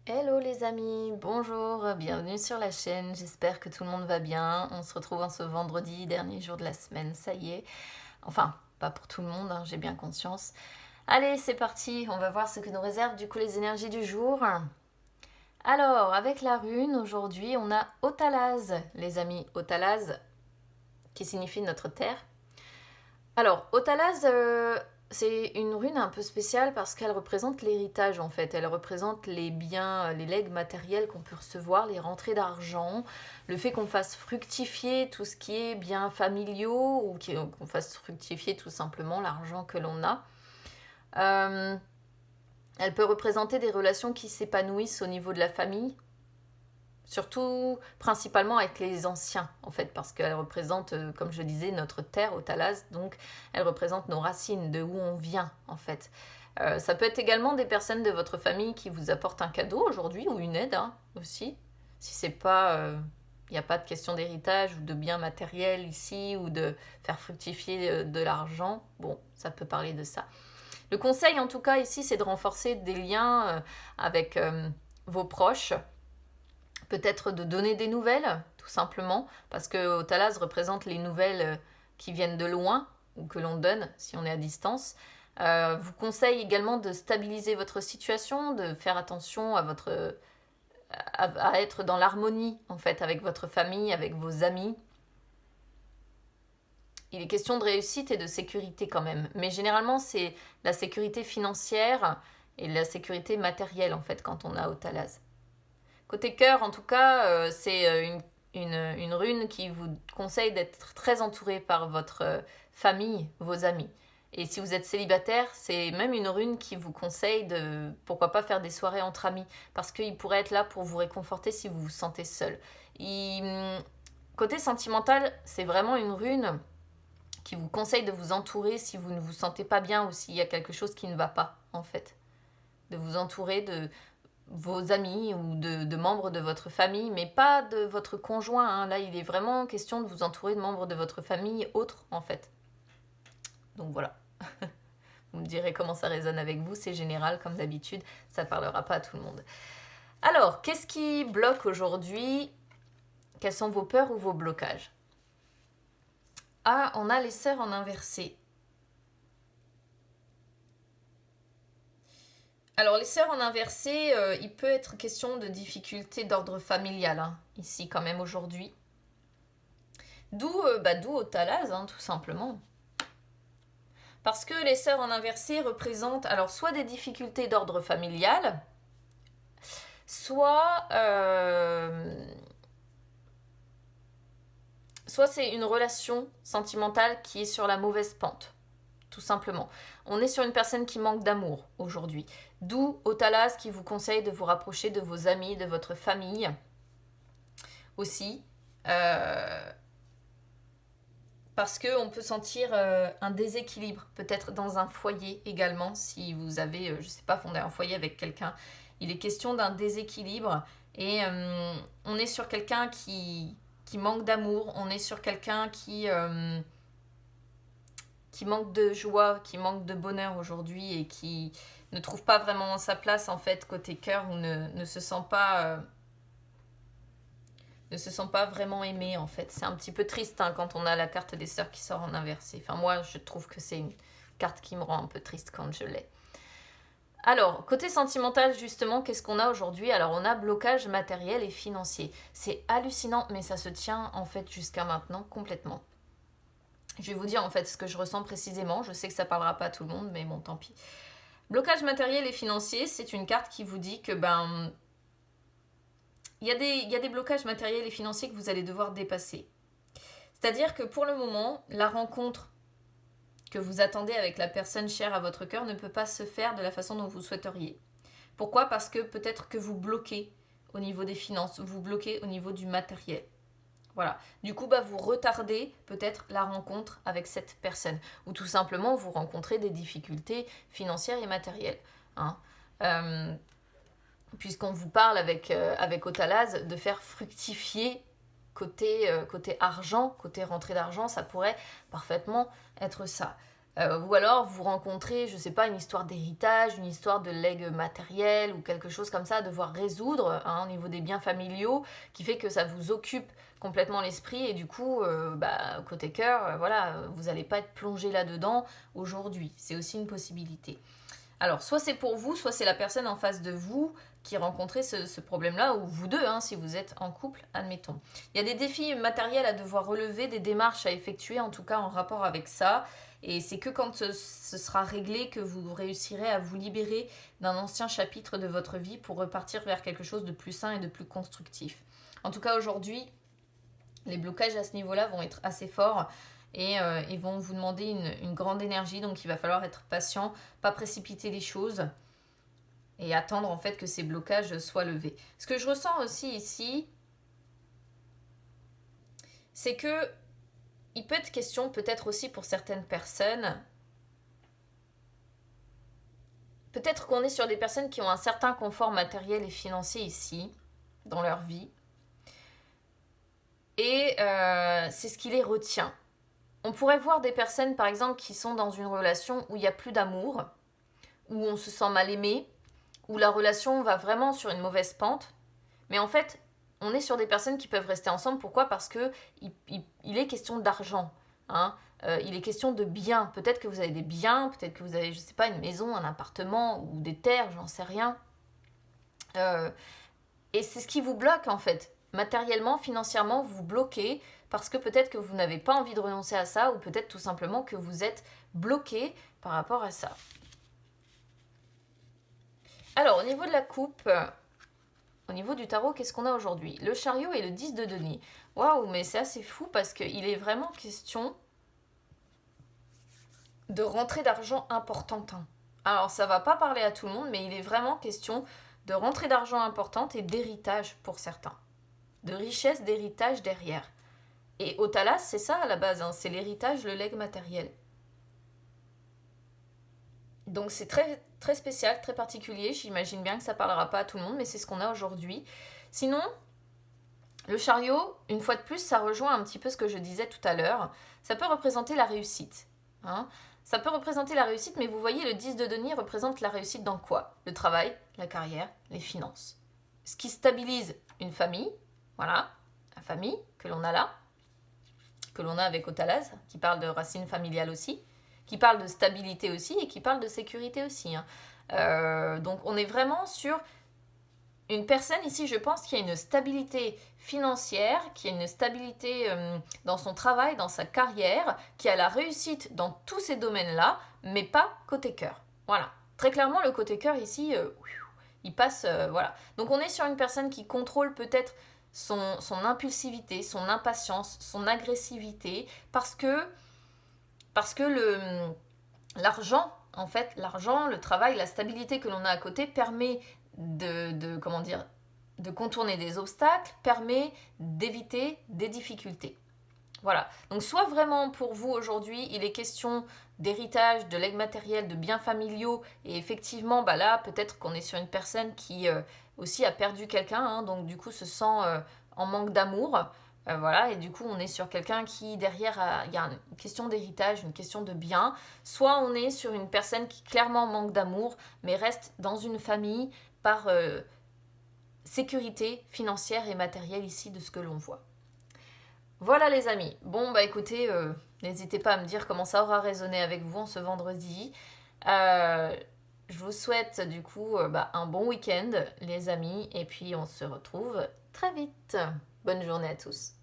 Hello les amis, bonjour, bienvenue sur la chaîne, j'espère que tout le monde va bien. On se retrouve en ce vendredi, dernier jour de la semaine, ça y est. Enfin, pas pour tout le monde, hein, j'ai bien conscience. Allez, c'est parti, on va voir ce que nous réservent du coup les énergies du jour. Alors, avec la rune, aujourd'hui, on a Otalaz, les amis. Otalaz, qui signifie notre terre. Alors, Otalaz, c'est une rune un peu spéciale parce qu'elle représente l'héritage en fait. Elle représente les biens, les legs matériels qu'on peut recevoir, les rentrées d'argent, le fait qu'on fasse fructifier tout ce qui est biens familiaux ou qu'on fasse fructifier tout simplement l'argent que l'on a. Euh, Elle peut représenter des relations qui s'épanouissent au niveau de la famille, surtout principalement avec les anciens en fait, parce qu'elle représente, comme je disais, notre terre au Talas, donc elle représente nos racines, de où on vient en fait. Ça peut être également des personnes de votre famille qui vous apportent un cadeau aujourd'hui ou une aide hein, aussi, si c'est pas il n'y a pas de question d'héritage ou de biens matériels ici ou de faire fructifier de l'argent. Bon, ça peut parler de ça. Le conseil en tout cas ici, c'est de renforcer des liens avec vos proches, peut-être de donner des nouvelles, tout simplement, parce que Otalaz représente les nouvelles qui viennent de loin ou que l'on donne si on est à distance. Vous conseille également de stabiliser votre situation, de faire attention à être dans l'harmonie en fait avec votre famille, avec vos amis. Il est question de réussite et de sécurité quand même, mais généralement c'est la sécurité financière et la sécurité matérielle en fait quand on a Otalaz. Côté cœur, en tout cas, c'est une rune qui vous conseille d'être très entouré par votre famille, vos amis. Et si vous êtes célibataire, c'est même une rune qui vous conseille de, pourquoi pas, faire des soirées entre amis, parce qu'il pourrait être là pour vous réconforter si vous vous sentez seul. Côté sentimental, c'est vraiment une rune qui vous conseille de vous entourer si vous ne vous sentez pas bien ou s'il y a quelque chose qui ne va pas, en fait. De vous entourer de vos amis ou de membres de votre famille, mais pas de votre conjoint, hein. Là, il est vraiment question de vous entourer de membres de votre famille autres, en fait. Donc voilà. Vous me direz comment ça résonne avec vous, c'est général, comme d'habitude, ça parlera pas à tout le monde. Alors, qu'est-ce qui bloque aujourd'hui? Quelles sont vos peurs ou vos blocages? Ah, on a les sœurs en inversé. Alors, les sœurs en inversé, il peut être question de difficultés d'ordre familial, hein, ici quand même aujourd'hui. D'où Otalaz, hein, tout simplement. Parce que les sœurs en inversé représentent alors soit des difficultés d'ordre familial, soit, soit c'est une relation sentimentale qui est sur la mauvaise pente, tout simplement. On est sur une personne qui manque d'amour aujourd'hui. D'où Otalaz qui vous conseille de vous rapprocher de vos amis, de votre famille aussi. Parce qu'on peut sentir un déséquilibre, peut-être dans un foyer également, si vous avez, je ne sais pas, fondé un foyer avec quelqu'un. Il est question d'un déséquilibre et on est sur quelqu'un qui manque d'amour, on est sur quelqu'un qui manque de joie, qui manque de bonheur aujourd'hui et qui ne trouve pas vraiment sa place en fait côté cœur ou ne se sent pas... ne se sent pas vraiment aimé en fait. C'est un petit peu triste hein, quand on a la carte des sœurs qui sort en inversé. Enfin moi je trouve que c'est une carte qui me rend un peu triste quand je l'ai. Alors, côté sentimental justement, qu'est-ce qu'on a aujourd'hui? Alors on a blocage matériel et financier. C'est hallucinant mais ça se tient en fait jusqu'à maintenant complètement. Je vais vous dire en fait ce que je ressens précisément. Je sais que ça parlera pas à tout le monde mais bon tant pis. Blocage matériel et financier, c'est une carte qui vous dit que il y a des blocages matériels et financiers que vous allez devoir dépasser. C'est-à-dire que pour le moment, la rencontre que vous attendez avec la personne chère à votre cœur ne peut pas se faire de la façon dont vous souhaiteriez. Pourquoi? Parce que peut-être que vous bloquez au niveau des finances, vous bloquez au niveau du matériel. Voilà. Du coup, vous retardez peut-être la rencontre avec cette personne. Ou tout simplement, vous rencontrez des difficultés financières et matérielles. Hein. Puisqu'on vous parle avec Otalaz de faire fructifier côté argent, côté rentrée d'argent, ça pourrait parfaitement être ça. Ou alors vous rencontrez, je sais pas, une histoire d'héritage, une histoire de legs matériel ou quelque chose comme ça à devoir résoudre au niveau des biens familiaux qui fait que ça vous occupe complètement l'esprit et du coup, côté cœur, voilà, vous n'allez pas être plongé là-dedans aujourd'hui. C'est aussi une possibilité. Alors, soit c'est pour vous, soit c'est la personne en face de vous qui rencontrait ce problème-là, ou vous deux, si vous êtes en couple, admettons. Il y a des défis matériels à devoir relever, des démarches à effectuer, en tout cas en rapport avec ça. Et c'est que quand ce sera réglé que vous réussirez à vous libérer d'un ancien chapitre de votre vie pour repartir vers quelque chose de plus sain et de plus constructif. En tout cas, aujourd'hui, les blocages à ce niveau-là vont être assez forts et ils vont vous demander une grande énergie. Donc, il va falloir être patient, pas précipiter les choses et attendre en fait que ces blocages soient levés. Ce que je ressens aussi ici, c'est que il peut être question, peut-être aussi pour certaines personnes, peut-être qu'on est sur des personnes qui ont un certain confort matériel et financier ici, dans leur vie, et c'est ce qui les retient. On pourrait voir des personnes, par exemple, qui sont dans une relation où il n'y a plus d'amour, où on se sent mal aimé, où la relation va vraiment sur une mauvaise pente. Mais en fait, on est sur des personnes qui peuvent rester ensemble. Pourquoi ? Parce que il est question d'argent. Il est question de biens. Peut-être que vous avez des biens, peut-être que vous avez, je sais pas, une maison, un appartement ou des terres, j'en sais rien. Et c'est ce qui vous bloque en fait. Matériellement, financièrement, vous bloquez parce que peut-être que vous n'avez pas envie de renoncer à ça ou peut-être tout simplement que vous êtes bloqué par rapport à ça. Alors, au niveau de la coupe, au niveau du tarot, qu'est-ce qu'on a aujourd'hui ? Le chariot et le 10 de denier. Waouh, mais c'est assez fou parce qu'il est vraiment question de rentrée d'argent importante. Alors, ça va pas parler à tout le monde, mais il est vraiment question de rentrée d'argent importante et d'héritage pour certains. De richesse, d'héritage derrière. Et au Thalas, c'est ça à la base, c'est l'héritage, le legs matériel. Donc c'est très, très spécial, très particulier. J'imagine bien que ça parlera pas à tout le monde, mais c'est ce qu'on a aujourd'hui. Sinon, le chariot, une fois de plus, ça rejoint un petit peu ce que je disais tout à l'heure. Ça peut représenter la réussite. Ça peut représenter la réussite, mais vous voyez, le 10 de denier représente la réussite dans quoi ? Le travail, la carrière, les finances. Ce qui stabilise une famille, voilà, la famille que l'on a là, que l'on a avec Othalaz, qui parle de racines familiales aussi, qui parle de stabilité aussi et qui parle de sécurité aussi. Donc on est vraiment sur une personne ici, je pense, qui a une stabilité financière, qui a une stabilité dans son travail, dans sa carrière, qui a la réussite dans tous ces domaines-là, mais pas côté cœur. Voilà. Très clairement, le côté cœur ici, il passe, voilà. Donc on est sur une personne qui contrôle peut-être son impulsivité, son impatience, son agressivité, parce que l'argent, en fait, l'argent, le travail, la stabilité que l'on a à côté permet de contourner des obstacles, permet d'éviter des difficultés. Voilà. Donc soit vraiment pour vous aujourd'hui, il est question d'héritage, de legs matériel, de biens familiaux, et effectivement, là, peut-être qu'on est sur une personne qui aussi a perdu quelqu'un, donc du coup se sent en manque d'amour. Voilà, et du coup on est sur quelqu'un qui derrière, il y a une question d'héritage, une question de bien. Soit on est sur une personne qui clairement manque d'amour, mais reste dans une famille par sécurité financière et matérielle ici de ce que l'on voit. Voilà les amis. Bon écoutez, n'hésitez pas à me dire comment ça aura résonné avec vous en ce vendredi. Je vous souhaite du coup un bon week-end les amis et puis on se retrouve très vite. Bonne journée à tous.